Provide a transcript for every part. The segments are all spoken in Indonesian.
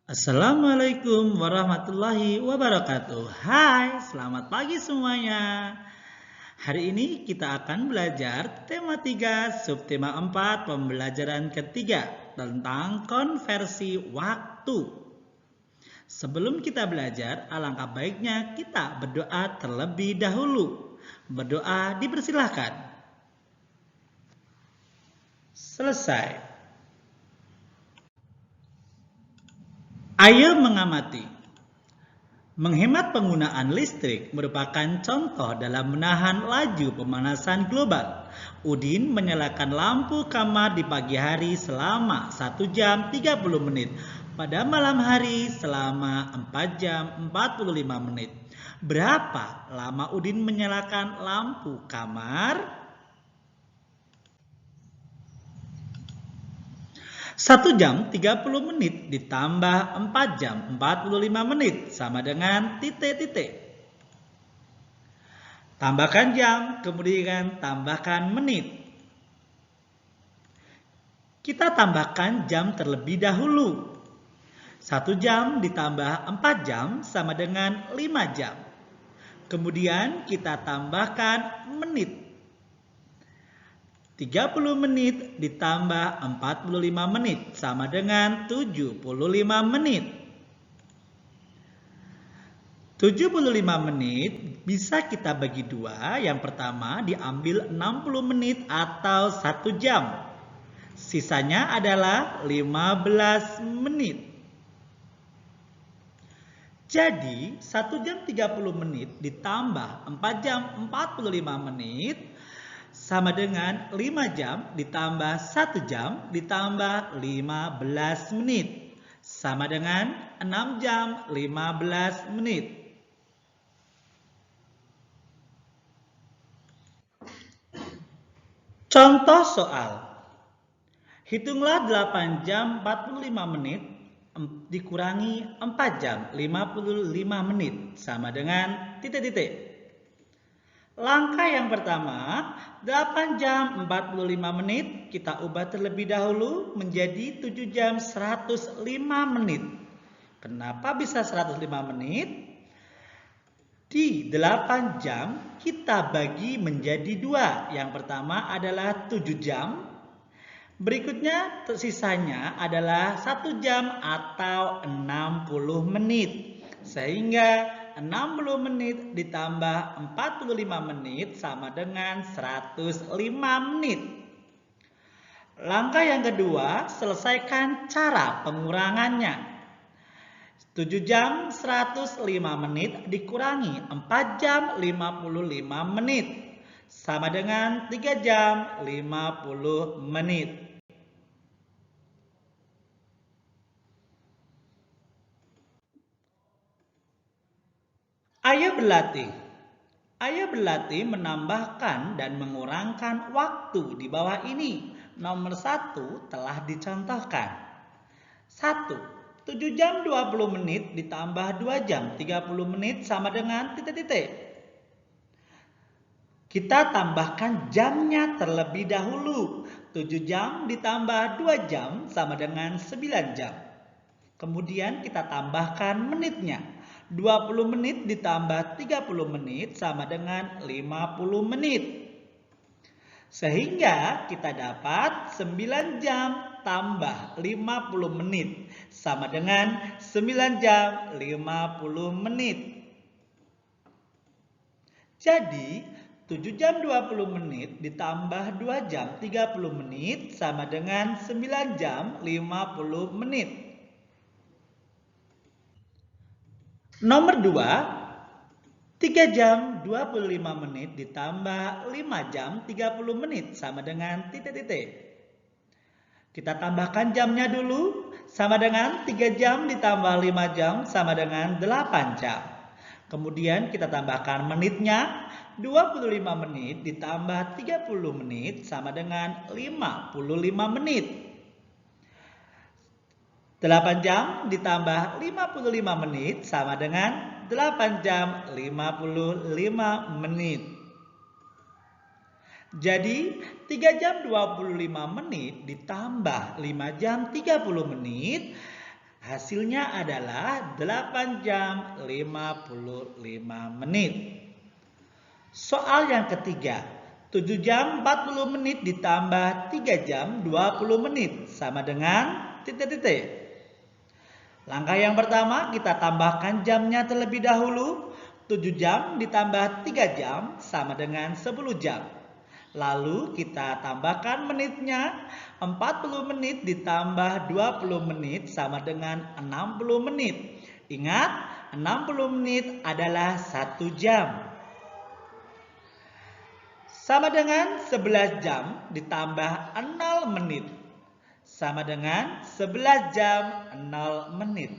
Assalamualaikum warahmatullahi wabarakatuh. Hai, selamat pagi semuanya. Hari ini kita akan belajar tema 3, subtema 4, pembelajaran ketiga tentang konversi waktu. Sebelum kita belajar, alangkah baiknya kita berdoa terlebih dahulu. Berdoa dipersilahkan. Selesai. Ayo mengamati. Menghemat penggunaan listrik merupakan contoh dalam menahan laju pemanasan global. Udin menyalakan lampu kamar di pagi hari selama 1 jam 30 menit. Pada malam hari selama 4 jam 45 menit. Berapa lama Udin menyalakan lampu kamar? 1 jam 30 menit ditambah 4 jam 45 menit sama dengan titik-titik. Tambahkan jam, kemudian tambahkan menit. Kita tambahkan jam terlebih dahulu. 1 jam ditambah 4 jam sama dengan 5 jam. Kemudian kita tambahkan menit. 30 menit ditambah 45 menit sama dengan 75 menit. 75 menit bisa kita bagi dua. Yang pertama diambil 60 menit atau 1 jam. Sisanya adalah 15 menit. Jadi 1 jam 30 menit ditambah 4 jam 45 menit sama dengan 5 jam ditambah 1 jam ditambah 15 menit. Sama dengan 6 jam 15 menit. Contoh soal. Hitunglah 8 jam 45 menit dikurangi 4 jam 55 menit sama dengan titik-titik. Langkah yang pertama, 8 jam 45 menit kita ubah terlebih dahulu menjadi 7 jam 105 menit. Kenapa bisa 105 menit? Di 8 jam kita bagi menjadi 2. Yang pertama adalah 7 jam. Berikutnya sisanya adalah 1 jam atau 60 menit. Sehingga 60 menit ditambah 45 menit sama dengan 105 menit. Langkah yang kedua, selesaikan cara pengurangannya. 7 jam 105 menit dikurangi 4 jam 55 menit. Sama dengan 3 jam 50 menit. Ayo berlatih. Ayo berlatih menambahkan dan mengurangkan waktu di bawah ini. Nomor 1 telah dicontohkan. 1. 7 jam 20 menit ditambah 2 jam 30 menit sama dengan titik-titik. Kita tambahkan jamnya terlebih dahulu. 7 jam ditambah 2 jam sama dengan 9 jam. Kemudian kita tambahkan menitnya. 20 menit ditambah 30 menit sama dengan 50 menit. Sehingga kita dapat 9 jam tambah 50 menit sama dengan 9 jam 50 menit. Jadi 7 jam 20 menit ditambah 2 jam 30 menit sama dengan 9 jam 50 menit. Nomor 2, 3 jam 25 menit ditambah 5 jam 30 menit sama dengan titik-titik. Kita tambahkan jamnya dulu, sama dengan 3 jam ditambah 5 jam sama dengan 8 jam. Kemudian kita tambahkan menitnya, 25 menit ditambah 30 menit sama dengan 55 menit. 8 jam ditambah 55 menit sama dengan 8 jam 55 menit. Jadi 3 jam 25 menit ditambah 5 jam 30 menit Hasilnya adalah 8 jam 55 menit. Soal yang ketiga, 7 jam 40 menit ditambah 3 jam 20 menit sama dengan titik-titik. Langkah yang pertama, kita tambahkan jamnya terlebih dahulu. 7 jam ditambah 3 jam sama dengan 10 jam. Lalu kita tambahkan menitnya, 40 menit ditambah 20 menit sama dengan 60 menit. Ingat, 60 menit adalah 1 jam. Sama dengan 11 jam ditambah 0 menit. Sama dengan 11 jam 0 menit.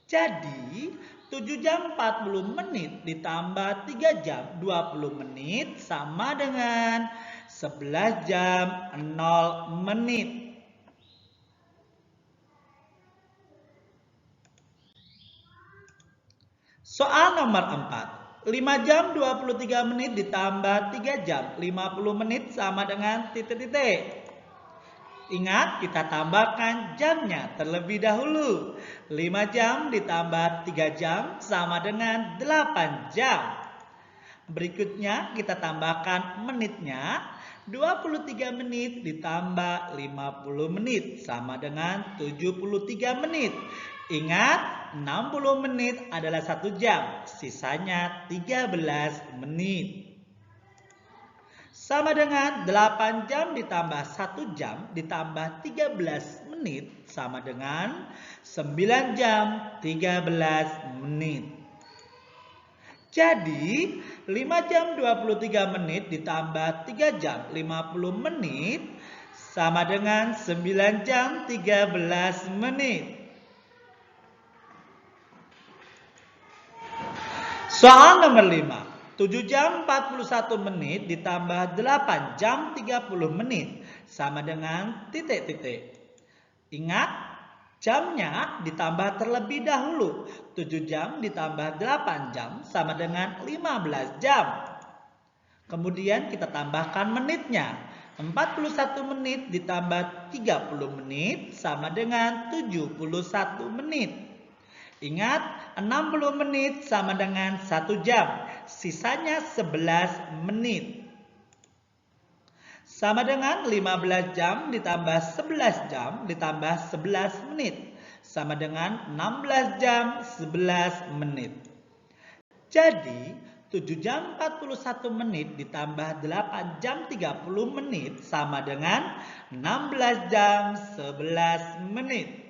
Jadi 7 jam 40 menit ditambah 3 jam 20 menit sama dengan 11 jam 0 menit. Soal nomor 4. 5 jam 23 menit ditambah 3 jam 50 menit sama dengan titik-titik. Ingat, kita tambahkan jamnya terlebih dahulu. 5 jam ditambah 3 jam sama dengan 8 jam. Berikutnya kita tambahkan menitnya. 23 menit ditambah 50 menit sama dengan 73 menit. Ingat, 60 menit adalah 1 jam. Sisanya 13 menit. Sama dengan 8 jam ditambah 1 jam ditambah 13 menit sama dengan 9 jam 13 menit. Jadi 5 jam 23 menit ditambah 3 jam 50 menit sama dengan 9 jam 13 menit. Soal nomor 5. 7 jam 41 menit ditambah 8 jam 30 menit sama dengan titik-titik. Ingat, jamnya ditambah terlebih dahulu. 7 jam ditambah 8 jam sama dengan 15 jam. Kemudian kita tambahkan menitnya. 41 menit ditambah 30 menit sama dengan 71 menit. Ingat, 60 menit sama dengan 1 jam. Sisanya 11 menit. Sama dengan 15 jam ditambah 11 jam ditambah 11 menit. Sama dengan 16 jam 11 menit. Jadi 7 jam 41 menit ditambah 8 jam 30 menit sama dengan 16 jam 11 menit.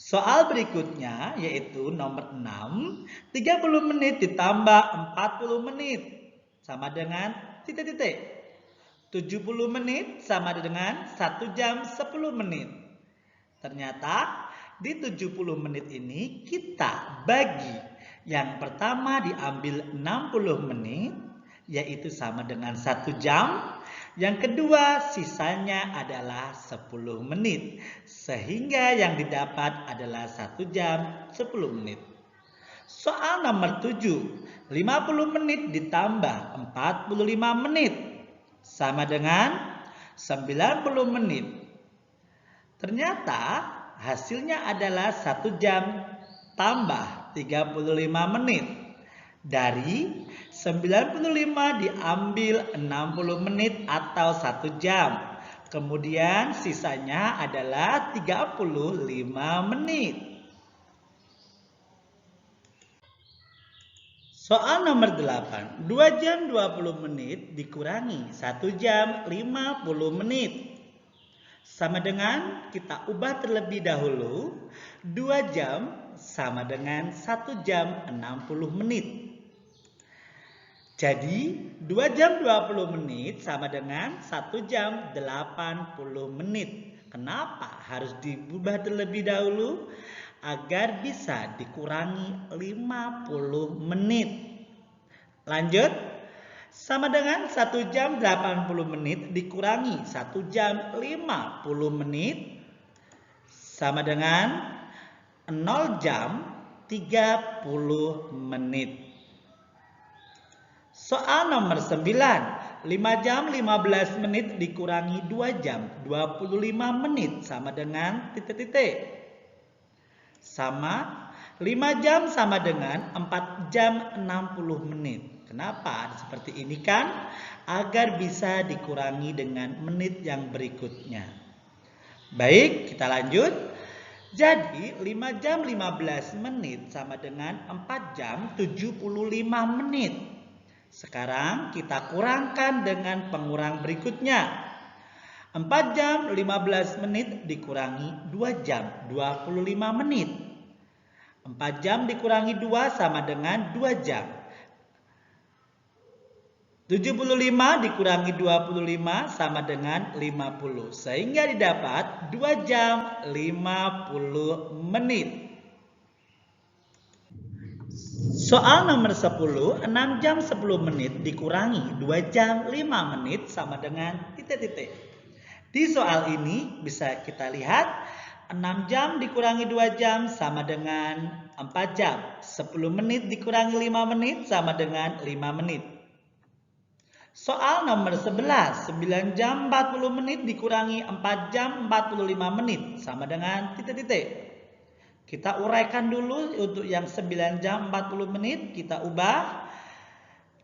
Soal berikutnya yaitu nomor 6. 30 menit ditambah 40 menit sama dengan titik-titik. 70 menit sama dengan 1 jam 10 menit. Ternyata di 70 menit ini kita bagi. Yang pertama diambil 60 menit yaitu sama dengan 1 jam. Yang kedua sisanya adalah 10 menit. Sehingga yang didapat adalah 1 jam 10 menit. Soal nomor 7. 50 menit ditambah 45 menit sama dengan 90 menit. Ternyata hasilnya adalah 1 jam tambah 35 menit. Dari 95 diambil 60 menit atau 1 jam. Kemudian sisanya adalah 35 menit. Soal nomor 8. 2 jam 20 menit dikurangi 1 jam 50 menit. Sama dengan kita ubah terlebih dahulu. 2 jam sama dengan 1 jam 60 menit. Jadi 2 jam 20 menit sama dengan 1 jam 80 menit. Kenapa harus diubah terlebih dahulu? Agar bisa dikurangi 50 menit. Lanjut. Sama dengan 1 jam 80 menit dikurangi 1 jam 50 menit. Sama dengan 0 jam 30 menit. Soal nomor 9. 5 jam 15 menit dikurangi 2 jam 25 menit sama dengan titik-titik. sama 5 jam sama dengan 4 jam 60 menit. Kenapa seperti ini kan? Agar bisa dikurangi dengan menit yang berikutnya. Baik, kita lanjut. Jadi 5 jam 15 menit sama dengan 4 jam 75 menit. Sekarang kita kurangkan dengan pengurang berikutnya. 4 jam 15 menit dikurangi 2 jam 25 menit. 4 jam dikurangi 2 sama dengan 2 jam. 75 dikurangi 25 sama dengan 50. Sehingga didapat 2 jam 50 menit. Soal nomor 10, 6 jam 10 menit dikurangi 2 jam 5 menit sama dengan titik-titik. Di soal ini bisa kita lihat 6 jam dikurangi 2 jam sama dengan 4 jam. 10 menit dikurangi 5 menit sama dengan 5 menit. Soal nomor 11, 9 jam 40 menit dikurangi 4 jam 45 menit sama dengan titik-titik. Kita uraikan dulu untuk yang 9 jam 40 menit kita ubah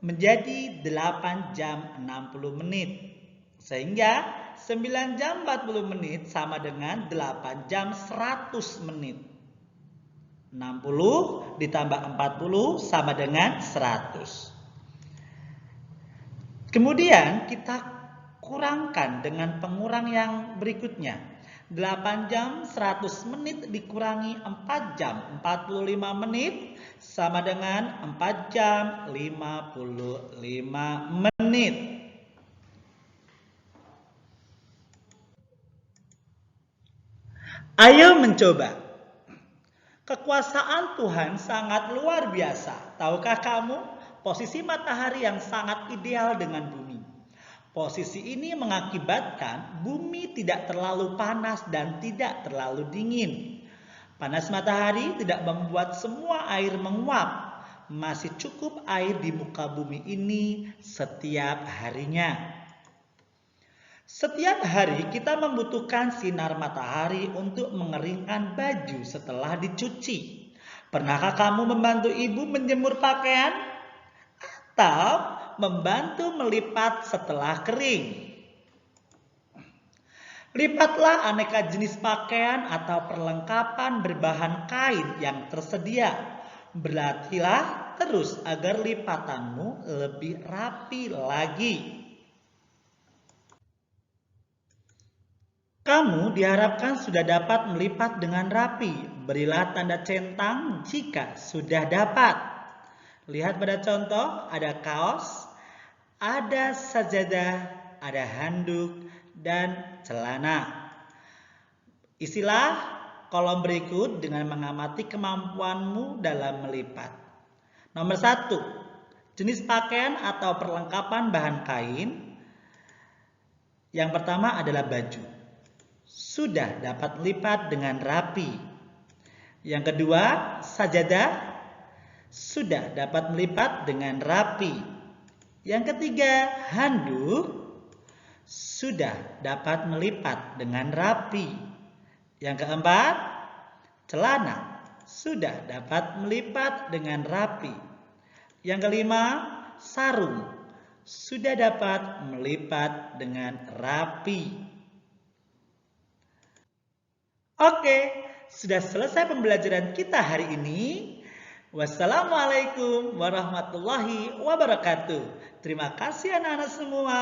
menjadi 8 jam 60 menit. Sehingga 9 jam 40 menit sama dengan 8 jam 100 menit. 60 ditambah 40 sama dengan 100. Kemudian kita kurangkan dengan pengurang yang berikutnya. 8 jam 100 menit dikurangi 4 jam 45 menit sama dengan 4 jam 55 menit. Ayo mencoba. Kekuasaan Tuhan sangat luar biasa. Tahukah kamu? Posisi matahari yang sangat ideal dengan bumi. Posisi ini mengakibatkan bumi tidak terlalu panas dan tidak terlalu dingin. Panas matahari tidak membuat semua air menguap. Masih cukup air di muka bumi ini setiap harinya. Setiap hari kita membutuhkan sinar matahari untuk mengeringkan baju setelah dicuci. Pernahkah kamu membantu ibu menjemur pakaian? Atau membantu melipat setelah kering? Lipatlah aneka jenis pakaian atau perlengkapan berbahan kain yang tersedia. Berlatihlah terus agar lipatanmu lebih rapi lagi. Kamu diharapkan sudah dapat melipat dengan rapi. Berilah tanda centang jika sudah dapat. Lihat pada contoh, ada kaos, ada sajadah, ada handuk, dan celana. Isilah kolom berikut dengan mengamati kemampuanmu dalam melipat. Nomor 1, jenis pakaian atau perlengkapan bahan kain. Yang pertama adalah baju. Sudah dapat melipat dengan rapi. Yang kedua, sajadah. Sudah dapat melipat dengan rapi. Yang ketiga, handuk. Sudah dapat melipat dengan rapi. Yang keempat, celana. Sudah dapat melipat dengan rapi. Yang kelima, sarung. Sudah dapat melipat dengan rapi. Oke, sudah selesai pembelajaran kita hari ini. Wassalamualaikum warahmatullahi wabarakatuh. Terima kasih anak-anak semua.